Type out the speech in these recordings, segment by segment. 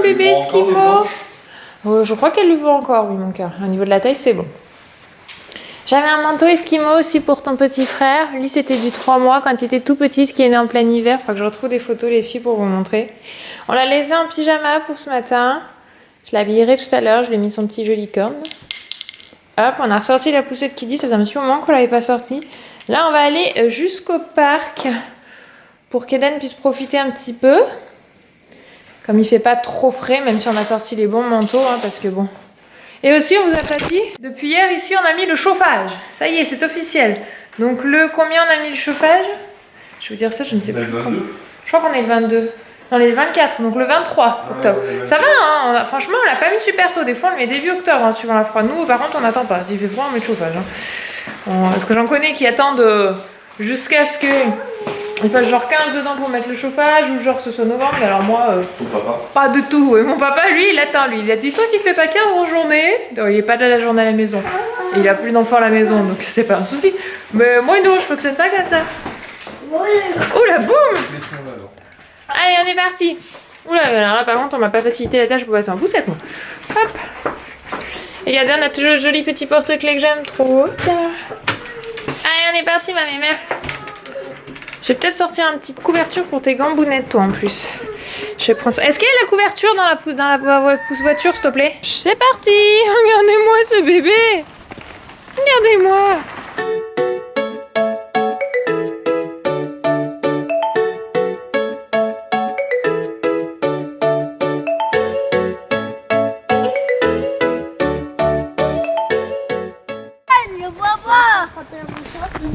bébé Eskimo. Je crois qu'elle lui vaut encore, oui, mon cœur. Au niveau de la taille, c'est bon. J'avais un manteau Eskimo aussi pour ton petit frère. Lui, c'était du 3 mois quand il était tout petit, ce qui est né en plein hiver. Faut que je retrouve des photos, les filles, pour vous montrer. On l'a laissé en pyjama pour ce matin. Je l'habillerai tout à l'heure. Je lui ai mis son petit joli corne. Hop, on a ressorti la poussette Kiddy. Ça fait un petit moment qu'on l'avait pas sortie. Là, on va aller jusqu'au parc pour qu'Eden puisse profiter un petit peu. Comme il fait pas trop frais, même si on a sorti les bons manteaux, hein, parce que bon... Et aussi, on vous a pas dit, depuis hier, ici, on a mis le chauffage. Ça y est, c'est officiel. Donc, combien on a mis le chauffage? Je vais vous dire ça, je ne sais plus. Je crois qu'on est le 22. Non, on est le 24, donc le 23 octobre. Ça va, hein, franchement, on l'a pas mis super tôt. Des fois, on le met début octobre, hein, suivant la froid. Nous, par contre, on n'attend pas. S'il fait froid, on met le chauffage. Hein. Parce que j'en connais qui attendent jusqu'à ce que... Il passe genre 15 ans pour mettre le chauffage ou genre que ce soit novembre. Mais alors moi, pas du tout. Ouais. Mon papa, lui, il attend. Lui, il a dit toi qui fais pas 15 en journée. Non, il est pas de la journée à la maison. Et il a plus d'enfants à la maison, donc c'est pas un souci. Mais moi non, je fonctionne pas comme ça. Oula, boum. Allez, on est parti. Oula, alors là par contre, on m'a pas facilité la tâche pour passer en poussette. Moi. Hop. Et Yada, on a toujours le joli petit porte-clés que j'aime trop. Allez, on est parti, ma mère. Je vais peut-être sortir une petite couverture pour tes gambounettes, toi, en plus. Je vais prendre ça. Est-ce qu'il y a la couverture dans la voiture, s'il te plaît? C'est parti. Regardez-moi ce bébé. Regardez-moi.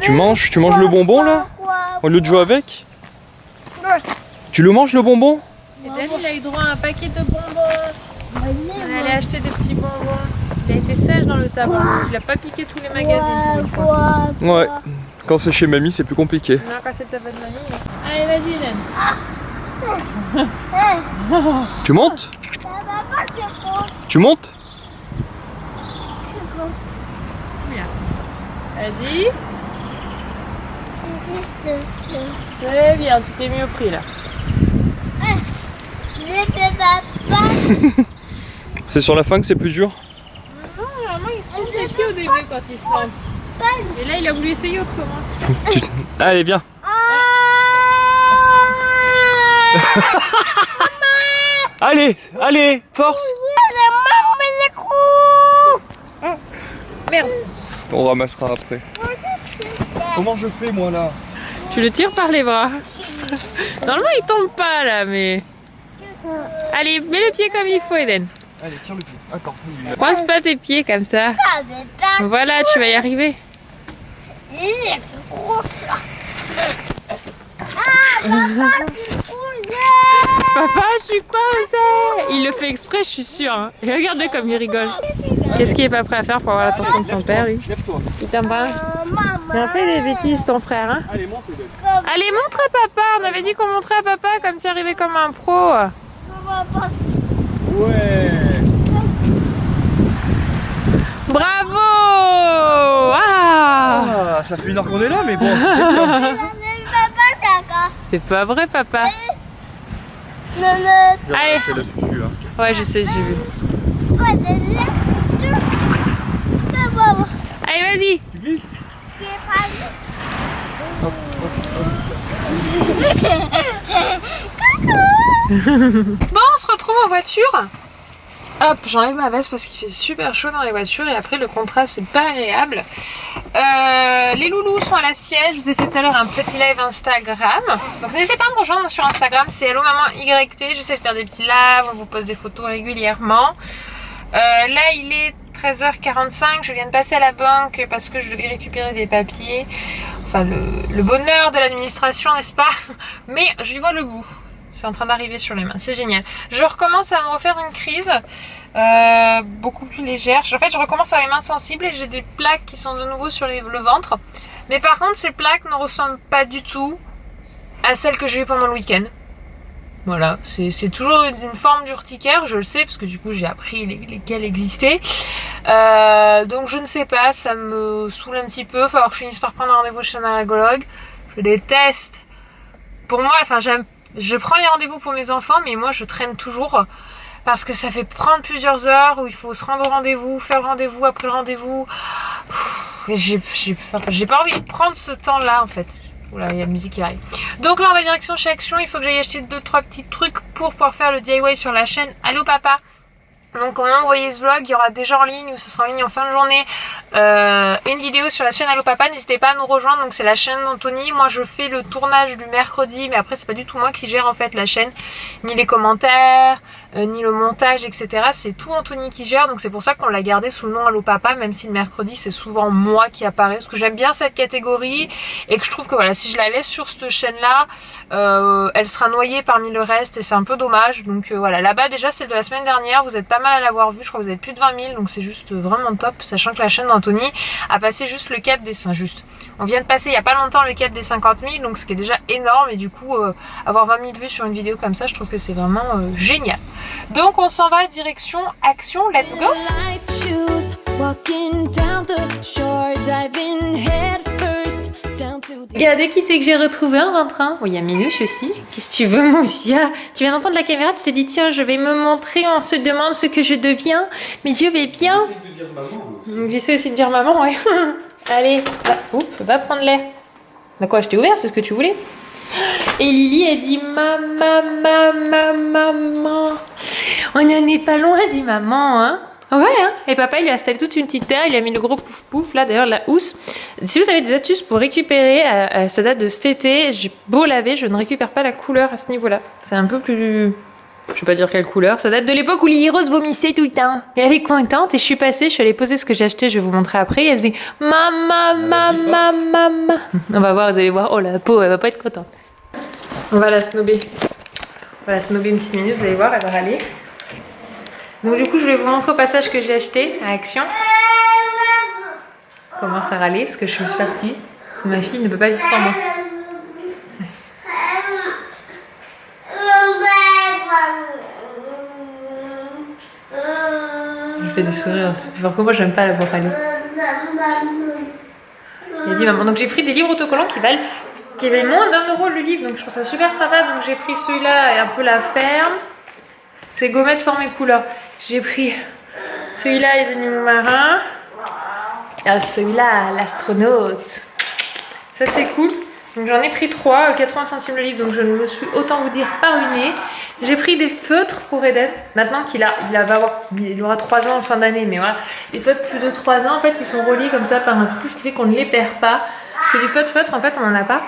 Tu manges le bonbon, là? Au lieu de jouer avec? Tu le manges le bonbon? Eden, il a eu droit à un paquet de bonbons. On allait acheter des petits bonbons. Il a été sage dans le tabac. Il a pas piqué tous les magazines pour une fois. Ouais. Quand c'est chez mamie, c'est plus compliqué. Non, quand c'est ta bonne mamie. Allez, vas-y, Eden. Tu montes? Tu montes? Vas-y. Très bien, tu t'es mis au prix là. C'est sur la fin que c'est plus dur? Non, normalement il se trompe les pieds au début quand il se plante. Et là il a voulu essayer autrement. Allez, viens. Allez, allez, force. Merde. On ramassera après. Comment je fais moi là? Tu le tires par les bras. Normalement il tombe pas là, mais... Allez, mets le pied comme il faut, Eden. Allez, tire le pied. Attends. Coince pas tes pieds comme ça. Voilà, tu vas y arriver. Papa, je suis coincée. Il le fait exprès, je suis sûre. Hein. Et regardez comme il rigole. Qu'est-ce qu'il est pas prêt à faire pour avoir l'attention de son père, lui? Il t'aime pas? Il a fait des bêtises, son frère. Hein. Allez, monte, Eden. Allez, montre à papa. On avait dit qu'on montrait à papa comme tu arrivais comme un pro. Ouais. Bravo. Ah, Ça fait une heure qu'on est là, mais bon, c'était bien. c'est pas vrai, papa. Allez. C'est la suffit, hein. Ouais, je sais, j'ai vu. Allez, vas-y. Tu glisses? Bon, on se retrouve en voiture. Hop, j'enlève ma veste parce qu'il fait super chaud dans les voitures et après le contraste c'est pas agréable. Les loulous sont à la siège. Je vous ai fait tout à l'heure un petit live Instagram. Donc n'hésitez pas à me rejoindre sur Instagram, c'est Hello Maman YT. J'essaie de faire des petits lives, on vous pose des photos régulièrement. Là il est 13h45, je viens de passer à la banque parce que je devais récupérer des papiers. Enfin le bonheur de l'administration, n'est-ce pas? Mais je vois le bout. C'est en train d'arriver sur les mains, c'est génial. Je recommence à me refaire une crise beaucoup plus légère. En fait, je recommence à avoir les mains sensibles et j'ai des plaques qui sont de nouveau sur le ventre. Mais par contre, ces plaques ne ressemblent pas du tout à celles que j'ai eues pendant le week-end. Voilà, c'est toujours une forme d'urticaire, je le sais, parce que du coup j'ai appris lesquelles existaient. Donc je ne sais pas, ça me saoule un petit peu. Il va falloir que je finisse par prendre un rendez-vous chez un allergologue. Je déteste. Pour moi, enfin je prends les rendez-vous pour mes enfants, mais moi je traîne toujours. parce que ça fait prendre plusieurs heures où il faut se rendre au rendez-vous, faire le rendez-vous, après le rendez-vous. J'ai pas envie de prendre ce temps-là en fait. Oula, il y a la musique qui arrive. Donc là on va direction chez Action, il faut que j'aille acheter 2-3 petits trucs pour pouvoir faire le DIY sur la chaîne Allo Papa. Donc au moment où vous voyez ce vlog, il y aura déjà en ligne ou ça sera en ligne en fin de journée une vidéo sur la chaîne Allo Papa. N'hésitez pas à nous rejoindre, donc c'est la chaîne d'Anthony. Moi je fais le tournage du mercredi, mais après c'est pas du tout moi qui gère en fait la chaîne, ni les commentaires, ni le montage, etc. C'est tout Anthony qui gère, donc c'est pour ça qu'on l'a gardé sous le nom Allo Papa, même si le mercredi c'est souvent moi qui apparaît, parce que j'aime bien cette catégorie et que je trouve que voilà, si je la laisse sur cette chaîne là, elle sera noyée parmi le reste et c'est un peu dommage. Donc voilà, là-bas déjà celle de la semaine dernière, vous êtes pas mal à l'avoir vue, je crois que vous êtes plus de 20 000, donc c'est juste vraiment top, sachant que la chaîne d'Anthony a passé juste le cap des... Enfin juste, on vient de passer il y a pas longtemps le cap des 50 000, donc ce qui est déjà énorme, et du coup avoir 20 000 vues sur une vidéo comme ça, je trouve que c'est vraiment génial. Donc on s'en va direction Action, let's go. Regardez qui c'est que j'ai retrouvé en rentrant. Oh, il y a Minouche aussi. Qu'est-ce que tu veux, mon Zia? Tu viens d'entendre la caméra, tu t'es dit tiens, je vais me montrer, on se demande ce que je deviens, mais je vais bien. J'essaie aussi de dire maman, ouais. Allez, va prendre l'air. Bah quoi, je t'ai ouvert, c'est ce que tu voulais. Et Lily a dit maman. On n'en est pas loin, dit maman, hein. Ouais, hein. Et papa il lui a installé toute une petite terre, il lui a mis le gros pouf pouf là, d'ailleurs la housse. Si vous avez des astuces pour récupérer, ça date de cet été, j'ai beau laver, je ne récupère pas la couleur à ce niveau-là. C'est un peu plus... Je vais pas dire quelle couleur, ça date de l'époque où Lily Rose vomissait tout le temps. Et elle est contente et je suis passée, je suis allée poser ce que j'ai acheté, je vais vous montrer après. Et elle faisait maman. On va voir, vous allez voir, oh la peau, elle va pas être contente. On va la snobber. On va la snobber une petite minute, vous allez voir, elle va râler. Donc du coup je vais vous montrer au passage que j'ai acheté à Action. Commence à râler parce que je suis partie. Parce que ma fille ne peut pas vivre sans moi. Je fais des sourires, c'est plus fort que moi, j'aime pas la voir râler. Il a dit maman, donc j'ai pris des livres autocollants qui valent moins d'1 € le livre, donc je trouve ça super sympa. Donc j'ai pris celui-là et un peu la ferme. C'est gommettes formées couleurs. J'ai pris celui-là, les animaux marins. Ah, celui-là, l'astronaute. Ça, c'est cool. Donc j'en ai pris 3, 80 centimes le livre, donc je me suis, autant vous dire, pas ruinée. J'ai pris des feutres pour Eden. Maintenant qu'il il aura 3 ans en fin d'année, mais voilà. Les feutres plus de 3 ans, en fait, ils sont reliés comme ça par un fil, ce qui fait qu'on ne les perd pas. Parce que les feutres, en fait, on n'en a pas.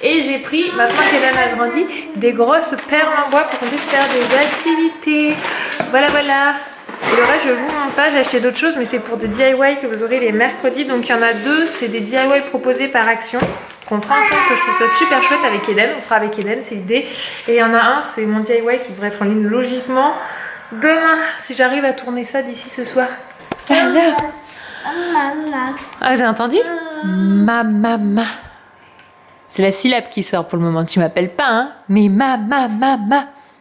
Et j'ai pris, maintenant qu'Eden a grandi, des grosses perles en bois pour qu'on puisse faire des activités. Voilà. Et le reste, je vous montre pas, j'ai acheté d'autres choses, mais c'est pour des DIY que vous aurez les mercredis. Donc il y en a 2, c'est des DIY proposés par Action, qu'on fera ensemble, que je trouve ça super chouette avec Eden. On fera avec Eden, c'est l'idée. Et il y en a un, c'est mon DIY qui devrait être en ligne logiquement demain, si j'arrive à tourner ça d'ici ce soir. Voilà. Ah, vous avez entendu? Maman. C'est la syllabe qui sort pour le moment. Tu m'appelles pas, hein? Mais ma.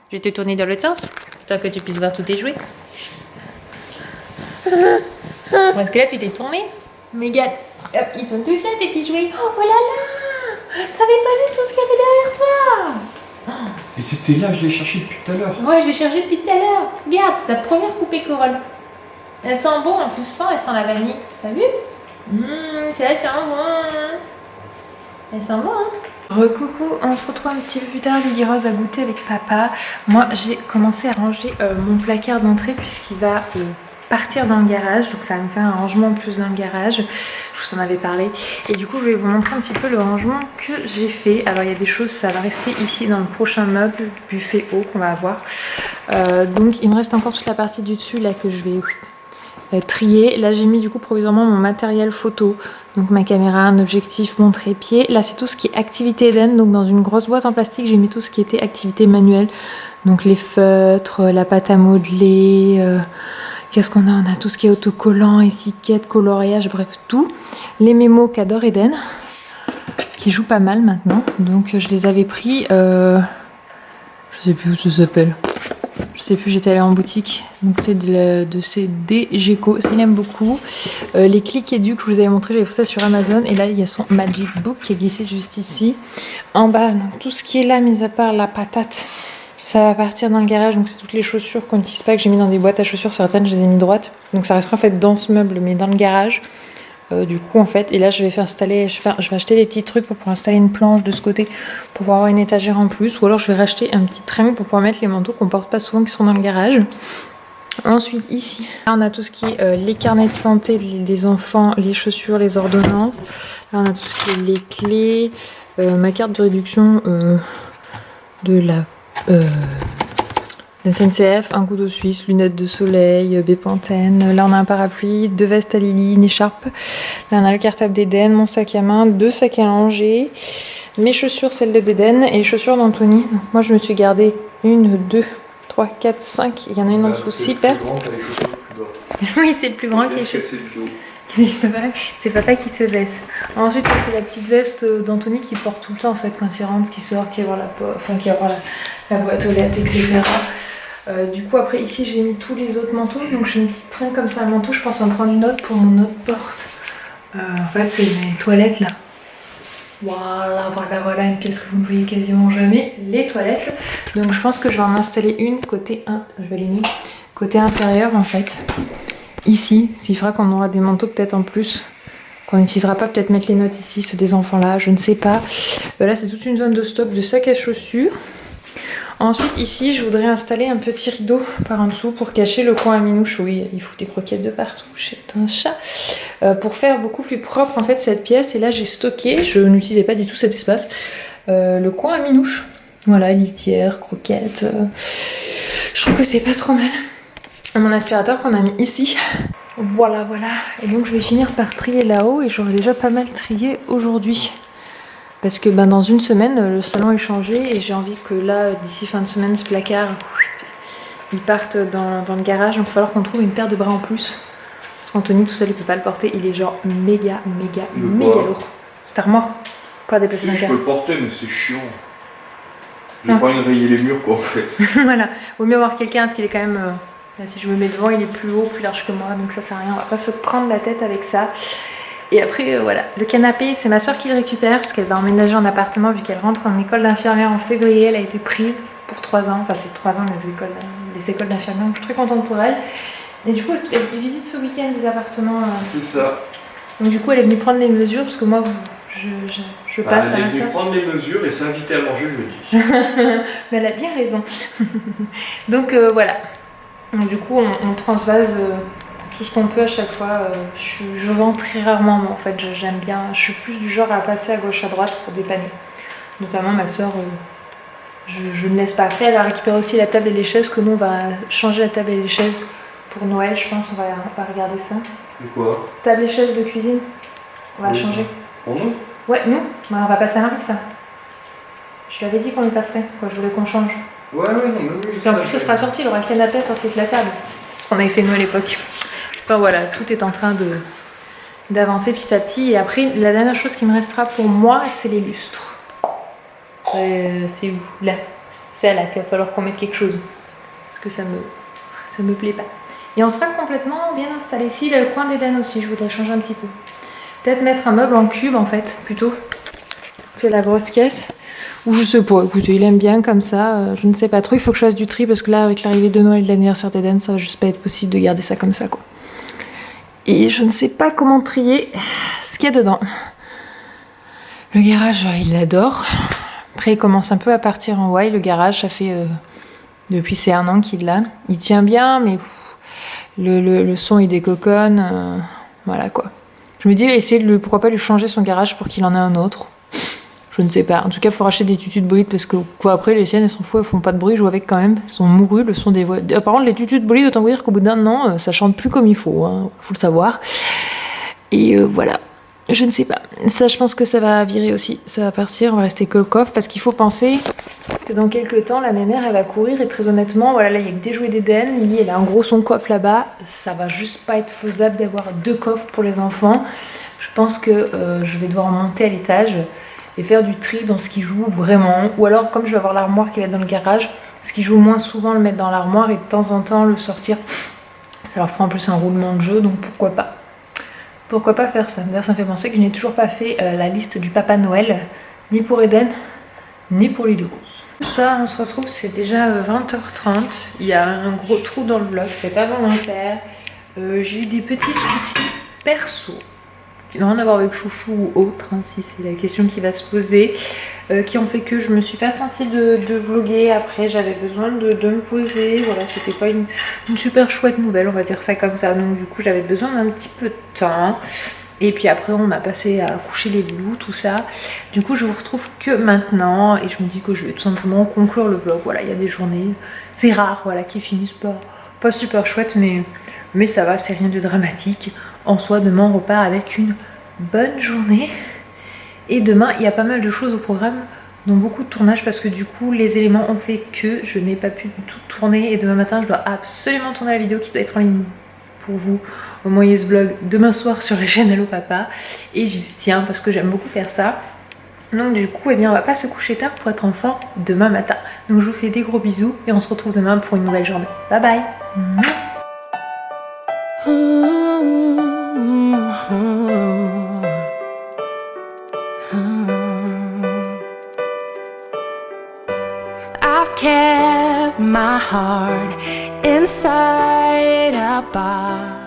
Je vais te tourner dans l'autre sens, histoire que tu puisses voir tous tes jouets. Parce que là, tu t'es tourné. Mais regarde, hop, ils sont tous là, tes petits jouets. Oh là là! T'avais pas vu tout ce qu'il y avait derrière toi? Et c'était là, je l'ai cherché depuis tout à l'heure. Ouais, je l'ai cherché depuis tout à l'heure. Regarde, c'est ta première poupée Corolle. Elle sent bon, en plus elle sent la vanille. T'as vu? Celle-là, c'est un bon. Elle sent bon, hein? Recoucou, on se retrouve un petit peu plus tard. Lily Rose a goûté avec papa. Moi, j'ai commencé à ranger mon placard d'entrée puisqu'il va partir dans le garage. Donc ça va me faire un rangement en plus dans le garage. Je vous en avais parlé. Et du coup, je vais vous montrer un petit peu le rangement que j'ai fait. Alors, il y a des choses, ça va rester ici dans le prochain meuble, buffet haut qu'on va avoir. Donc, il me reste encore toute la partie du dessus là que je vais trier. Là, j'ai mis du coup provisoirement mon matériel photo. Donc ma caméra, un objectif, mon trépied. Là, c'est tout ce qui est activité Eden. Donc dans une grosse boîte en plastique, j'ai mis tout ce qui était activité manuelle. Donc les feutres, la pâte à modeler. Qu'est-ce qu'on a? On a tout ce qui est autocollant, étiquette, coloriage, bref, tout. Les mémos qu'adore Eden, qui jouent pas mal maintenant. Donc je les avais pris... je sais plus où ça s'appelle. Je sais plus, j'étais allée en boutique. Donc c'est de CD Geco, ça il aime beaucoup. Les clics édu que je vous avais montré, j'avais pris ça sur Amazon. Et là il y a son Magic Book qui est glissé juste ici. En bas, donc tout ce qui est là, mis à part la patate, Ça va partir dans le garage, donc c'est toutes les chaussures qu'on n'utilise pas, que j'ai mis dans des boîtes à chaussures, certaines je les ai mis droites. Donc ça restera en fait dans ce meuble, mais dans le garage. Du coup en fait, et là je vais acheter des petits trucs pour pouvoir installer une planche de ce côté, pour pouvoir avoir une étagère en plus, ou alors je vais racheter un petit triangle pour pouvoir mettre les manteaux qu'on porte pas souvent qui sont dans le garage. Ensuite ici, là on a tout ce qui est les carnets de santé des enfants, les chaussures, les ordonnances. Là on a tout ce qui est les clés, ma carte de réduction de la SNCF, un couteau suisse, lunettes de soleil, Bépantène. Là on a un parapluie, 2 vestes à Lily, une écharpe. Là on a le cartable d'Eden, mon sac à main, 2 sacs à langer, mes chaussures, celles d'Eden et les chaussures d'Anthony. Donc moi je me suis gardé 1, 2, 3, 4, 5. Il y en a une en dessous, super. Oui, c'est le plus grand qui est chaussures. C'est papa qui se baisse. Ensuite, c'est la petite veste d'Anthony qui porte tout le temps en fait quand il rentre, qui sort, qui va voir la boîte aux lettres, etc. Du coup, après ici, j'ai mis tous les autres manteaux. Donc j'ai une petite traîne comme ça à manteau. Je pense en prendre une autre pour mon autre porte. En fait, c'est mes toilettes là. Voilà, une pièce que vous ne voyez quasiment jamais, les toilettes. Donc je pense que je vais en installer une côté côté intérieur en fait. Ici, il faudra qu'on aura des manteaux peut-être en plus, qu'on n'utilisera pas, peut-être mettre les notes ici, ceux des enfants là, je ne sais pas. Là c'est toute une zone de stock de sacs à chaussures. Ensuite ici je voudrais installer un petit rideau par en dessous pour cacher le coin à Minouche. Oui, il faut des croquettes de partout, c'est un chat. Pour faire beaucoup plus propre en fait cette pièce, et là j'ai stocké, je n'utilisais pas du tout cet espace, le coin à Minouche. Voilà, litière, croquettes. Je trouve que c'est pas trop mal. Mon aspirateur qu'on a mis ici. Voilà. Et donc je vais finir par trier là-haut, et j'aurai déjà pas mal trié aujourd'hui. Parce que dans une semaine, le salon est changé, et j'ai envie que là, d'ici fin de semaine, ce placard, il parte dans le garage. Donc il va falloir qu'on trouve une paire de bras en plus. Parce qu'Anthony tout seul il peut pas le porter, il est genre méga lourd. C'est armoire pour la déplacer dans le garage. Je peux le porter, mais c'est chiant. J'ai pas envie de rayer les murs quoi en fait. Voilà, vaut mieux avoir quelqu'un parce qu'il est quand même. Là, si je me mets devant, il est plus haut, plus large que moi, donc ça sert à rien. On va pas se prendre la tête avec ça. Et après, voilà, le canapé, c'est ma soeur qui le récupère parce qu'elle va emménager en appartement vu qu'elle rentre en école d'infirmière en février. Elle a été prise pour 3 ans, enfin c'est 3 ans les écoles d'infirmière, donc je suis très contente pour elle. Et du coup, elle visite ce week-end des appartements. C'est ça. Donc du coup, elle est venue prendre les mesures parce que moi, je passe à ma soeur. Elle est venue prendre les mesures et s'inviter à manger jeudi. Mais elle a bien raison. Donc voilà. Donc, du coup, on transvase tout ce qu'on peut à chaque fois. Je vends très rarement, mais en fait, j'aime bien. Je suis plus du genre à passer à gauche à droite pour dépanner. Notamment ma soeur, je ne laisse pas. Après, elle va récupérer aussi la table et les chaises, que nous, on va changer la table et les chaises pour Noël, je pense. On va regarder ça. Et quoi? Table et chaises de cuisine. On va changer. Pour nous? Ouais, nous. On va passer à Marie, ça. Je lui avais dit qu'on y passerait. Je voulais qu'on change. Ouais, non, mais oui. Et en plus, ce sera sorti, il aura le canapé sorti de la table. Ce qu'on avait fait nous à l'époque. Enfin voilà, tout est en train d'avancer petit à petit. Et après, la dernière chose qui me restera pour moi, c'est les lustres. C'est où? Là. C'est là qu'il va falloir qu'on mette quelque chose. Parce que ça me plaît pas. Et on sera complètement bien installé. Ici, il y a le coin d'Eden aussi, je voudrais changer un petit peu. Peut-être mettre un meuble en cube en fait, plutôt. Puis la grosse caisse. Ou je sais pas, écoutez, il aime bien comme ça, je ne sais pas trop. Il faut que je fasse du tri parce que là, avec l'arrivée de Noël et de l'anniversaire d'Eden, ça va juste pas être possible de garder ça comme ça, quoi. Et je ne sais pas comment trier ce qu'il y a dedans. Le garage, il l'adore. Après, il commence un peu à partir en why. Le garage, ça fait depuis c'est 1 an qu'il l'a. Il tient bien, mais le son, il décoconne. Voilà, quoi. Je me dis, pourquoi pas lui changer son garage pour qu'il en ait un autre. Je ne sais pas. En tout cas, il faut racheter des tutus de bolide parce que quoi, après, les siennes, elles s'en foutent, elles font pas de bruit, je joue avec quand même. Elles sont mourues, le son des voix. Par contre, les tutus de bolide, autant vous dire qu'au bout d'un an, ça chante plus comme il faut, hein. Faut le savoir. Et voilà. Je ne sais pas. Ça, je pense que ça va virer aussi. Ça va partir, on va rester que le coffre parce qu'il faut penser que dans quelques temps, la mémère, elle va courir et très honnêtement, voilà, là, il y a que des jouets d'Eden. Lily, elle a un gros son coffre là-bas. Ça va juste pas être faisable d'avoir 2 coffres pour les enfants. Je pense que je vais devoir monter à l'étage et faire du tri dans ce qui joue vraiment, ou alors comme je vais avoir l'armoire qui va être dans le garage, ce qui joue moins souvent le mettre dans l'armoire et de temps en temps le sortir. Ça leur fera en plus un roulement de jeu, donc pourquoi pas faire ça. D'ailleurs ça me fait penser que je n'ai toujours pas fait la liste du Papa Noël, ni pour Eden, ni pour Lily Rose. Bonsoir, on se retrouve, c'est déjà 20h30. Il y a un gros trou dans le vlog, c'est pas volontaire. J'ai eu des petits soucis perso qui n'ont rien à voir avec chouchou ou autre, hein, si c'est la question qui va se poser, qui ont fait que je me suis pas sentie de vlogger. Après j'avais besoin de me poser, voilà, c'était pas une super chouette nouvelle, on va dire ça comme ça, donc du coup j'avais besoin d'un petit peu de temps. Et puis après on a passé à coucher les loups, tout ça. Du coup je vous retrouve que maintenant et je me dis que je vais tout simplement conclure le vlog. Voilà, il y a des journées, c'est rare, voilà, qui finissent pas super chouettes, mais ça va, c'est rien de dramatique. En soi, demain on repart avec une bonne journée. Et demain il y a pas mal de choses au programme, dont beaucoup de tournage parce que du coup les éléments ont fait que je n'ai pas pu du tout tourner. Et demain matin je dois absolument tourner la vidéo qui doit être en ligne pour vous au Moyes Vlog demain soir sur la chaîne Allo Papa. Et j'y tiens parce que j'aime beaucoup faire ça. Donc du coup, eh bien, on va pas se coucher tard pour être en forme demain matin. Donc je vous fais des gros bisous et on se retrouve demain pour une nouvelle journée. Bye bye. I've kept my heart inside a box.